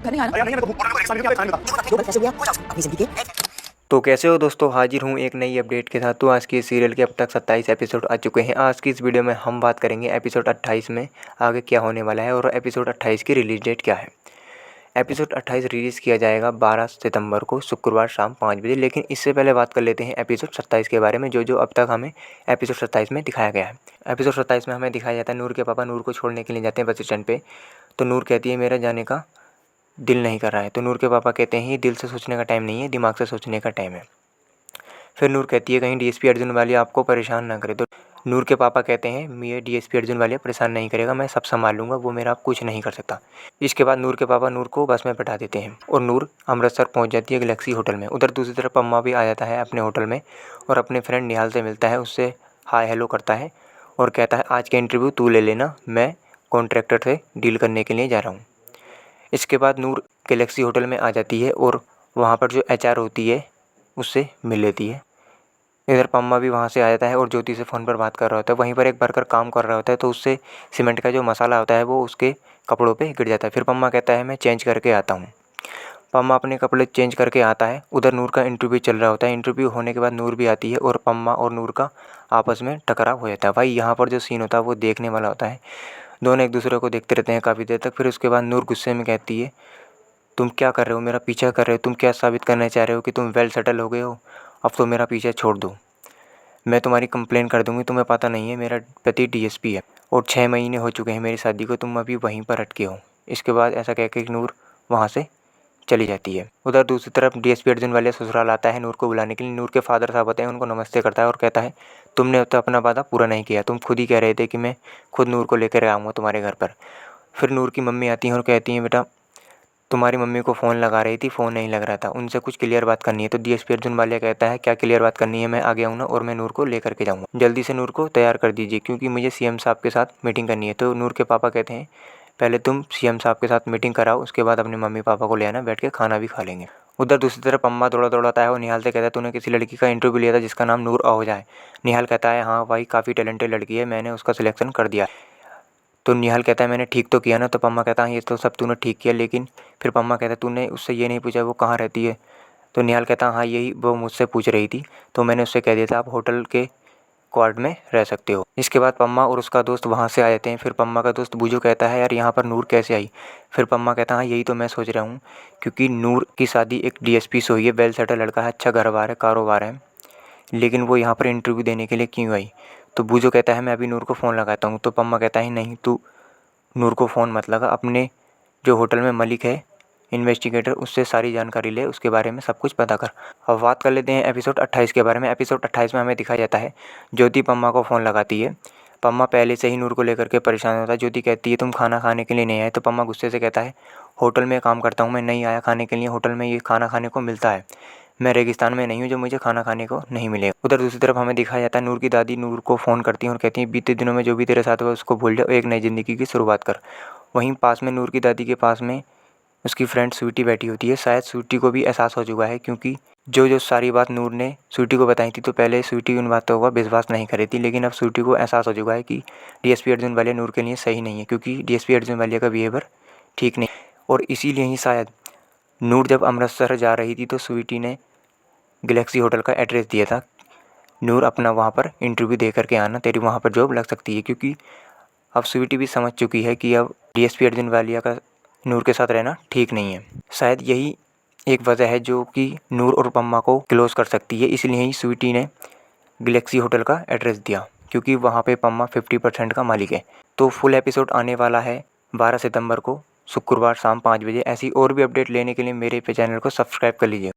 घर नहीं आना। तो कैसे हो दोस्तों, हाजिर हूँ एक नई अपडेट के साथ। तो आज की सीरियल के अब तक 27 एपिसोड आ चुके हैं। आज की इस वीडियो में हम बात करेंगे एपिसोड 28 में आगे क्या होने वाला है और एपिसोड 28 की रिलीज़ डेट क्या है। एपिसोड 28 रिलीज़ किया जाएगा 12 सितंबर को शुक्रवार शाम 5 बजे। लेकिन इससे पहले बात कर लेते हैं एपिसोड 27 के बारे में, जो अब तक हमें एपिसोड 27 में दिखाया गया है। एपिसोड 27 में हमें दिखाया जाता है नूर के पापा नूर को छोड़ने के लिए जाते हैं बस स्टैंड पे। तो नूर कहती है मेरा जाने का दिल नहीं कर रहा है। तो नूर के पापा कहते हैं ये दिल से सोचने का टाइम नहीं है, दिमाग से सोचने का टाइम है। फिर नूर कहती है कहीं डीएसपी अर्जुन वालिया आपको परेशान ना करे। तो नूर के पापा कहते हैं मैं डीएसपी अर्जुन वालिया परेशान नहीं करेगा, मैं सब संभाल लूँगा, वो मेरा कुछ नहीं कर सकता। इसके बाद नूर के पापा नूर को बस में बैठा देते हैं और नूर अमृतसर पहुंच जाती है गैलेक्सी होटल में। उधर दूसरी तरफ पम्मा भी आ जाता है अपने होटल में और अपने फ्रेंड निहाल से मिलता है, उससे हाय हेलो करता है और कहता है आज का इंटरव्यू तू ले लेना, मैं कॉन्ट्रैक्टर से डील करने के लिए जा रहा हूँ। इसके बाद नूर गैलेक्सी होटल में आ जाती है और वहाँ पर जो एचआर होती है उससे मिल लेती है। इधर पम्मा भी वहाँ से आ जाता है और ज्योति से फ़ोन पर बात कर रहा होता है। वहीं पर एक वर्कर काम कर रहा होता है तो उससे सीमेंट का जो मसाला होता है वो उसके कपड़ों पे गिर जाता है। फिर पम्मा कहता है मैं चेंज करके आता हूँ। पम्मा अपने कपड़े चेंज करके आता है। उधर नूर का इंटरव्यू चल रहा होता है। इंटरव्यू होने के बाद नूर भी आती है और पम्मा और नूर का आपस में टकराव हो जाता है। भाई यहाँ पर जो सीन होता है वो देखने वाला होता है। दोनों एक दूसरे को देखते रहते हैं काफ़ी देर तक। फिर उसके बाद नूर गुस्से में कहती है तुम क्या कर रहे हो, मेरा पीछा कर रहे हो, तुम क्या साबित करना चाह रहे हो कि तुम वेल सेटल हो गए हो, अब तो मेरा पीछा छोड़ दो, मैं तुम्हारी कंप्लेन कर दूंगी। तुम्हें पता नहीं है मेरा पति डीएसपी है और 6 महीने हो चुके हैं मेरी शादी को, तुम अभी वहीं पर अटके हो। इसके बाद ऐसा कह के नूर वहाँ से चली जाती है। उधर दूसरी तरफ डीएसपी अर्जुन वालिया ससुराल आता है नूर को बुलाने के लिए। नूर के फादर साहब होते हैं, उनको नमस्ते करता है और कहता है तुमने तो अपना वादा पूरा नहीं किया, तुम खुद ही कह रहे थे कि मैं खुद नूर को लेकर आऊँगा तुम्हारे घर पर। फिर नूर की मम्मी आती हैं और कहती हैं बेटा तुम्हारी मम्मी को फ़ोन लगा रही थी, फ़ोन नहीं लग रहा था, उनसे कुछ क्लियर बात करनी है। तो डीएसपी अर्जुन वालिया कहता है क्या क्लियर बात करनी है, मैं आ गया हूँ ना और मैं नूर को लेकर के जाऊँगा, जल्दी से नूर को तैयार कर दीजिए क्योंकि मुझे सीएम साहब के साथ मीटिंग करनी है। तो नूर के पापा कहते हैं पहले तुम सीएम साहब के साथ मीटिंग कराओ, उसके बाद अपने मम्मी पापा को ले आना, बैठ के खाना भी खा लेंगे। उधर दूसरी तरफ अम्मा दौड़ाता है और निहाल से कहता है तूने किसी लड़की का इंटरव्यू लिया था जिसका नाम नूर आहूजा है। निहाल कहता है हाँ भाई काफ़ी टैलेंटेड लड़की है, मैंने उसका सिलेक्शन कर दिया। तो निहाल कहता है मैंने ठीक तो किया ना। तो पम्मा कहता है ये तो सब तूने ठीक किया, लेकिन फिर पम्मा कहता है तूने उससे ये नहीं पूछा वो कहाँ रहती है। तो निहाल कहता है हाँ यही वो मुझसे पूछ रही थी, तो मैंने उससे कह दिया था आप होटल के क्वार्ड में रह सकते हो। इसके बाद पम्मा और उसका दोस्त वहाँ से आ जाते हैं। फिर पम्मा का दोस्त बूजू कहता है यार यहाँ पर नूर कैसे आई। फिर पम्मा कहता है हाँ यही तो मैं सोच रहा हूँ, क्योंकि नूर की शादी एक डीएसपी से हुई है, वेल सेटल लड़का है, अच्छा घर बार है, कारोबार है, लेकिन वो यहाँ पर इंटरव्यू देने के लिए क्यों आई। तो बूजू कहता है मैं अभी नूर को फ़ोन लगाता हूँ। तो पम्मा कहता है नहीं तू नूर को फ़ोन मत लगा, अपने जो होटल में मलिक है इन्वेस्टिगेटर उससे सारी जानकारी ले, उसके बारे में सब कुछ पता कर। अब बात कर लेते हैं एपिसोड 28 के बारे में। एपिसोड 28 में हमें दिखाया जाता है ज्योति पम्मा को फ़ोन लगाती है। पम्मा पहले से ही नूर को लेकर के परेशान होता है। ज्योति कहती है तुम खाना खाने के लिए नहीं आए। तो पम्मा गुस्से से कहता है होटल में काम करता हूँ, मैं नहीं आया खाने के लिए, होटल में ये खाना खाने को मिलता है, मैं रेगिस्तान में नहीं हूँ जो मुझे खाना खाने को नहीं मिलेगा। उधर दूसरी तरफ हमें दिखाया जाता है नूर की दादी नूर को फ़ोन करती हैं और कहती हैं बीते दिनों में जो भी तेरे साथ हुआ उसको भूल जा, एक नई ज़िंदगी की शुरुआत कर। वहीं पास में नूर की दादी के पास में उसकी फ्रेंड स्वीटी बैठी होती है। शायद स्वीटी को भी एहसास हो चुका है, क्योंकि जो सारी बात नूर ने स्वीटी को बताई थी तो पहले स्वीटी उन बातों का विश्वास नहीं कर रही थी, लेकिन अब स्वीटी को एहसास हो चुका है कि डीएसपी अर्जुन वालिया नूर के लिए सही नहीं है, क्योंकि डीएसपी अर्जुन वालिया का बिहेवियर ठीक नहीं। और इसीलिए ही शायद नूर जब अमृतसर जा रही थी तो स्वीटी ने गैलेक्सी होटल का एड्रेस दिया था, नूर अपना वहाँ पर इंटरव्यू दे करके आना, तेरी वहाँ पर जॉब लग सकती है। क्योंकि अब स्वीटी भी समझ चुकी है कि अब डीएसपी अर्जुन वालिया का नूर के साथ रहना ठीक नहीं है। शायद यही एक वजह है जो कि नूर और पम्मा को क्लोज कर सकती है, इसलिए ही स्वीटी ने गैलेक्सी होटल का एड्रेस दिया, क्योंकि वहाँ पे पम्मा 50% का मालिक है। तो फुल एपिसोड आने वाला है 12 सितंबर को शुक्रवार शाम 5 बजे। ऐसी और भी अपडेट लेने के लिए मेरे चैनल को सब्सक्राइब कर लीजिए।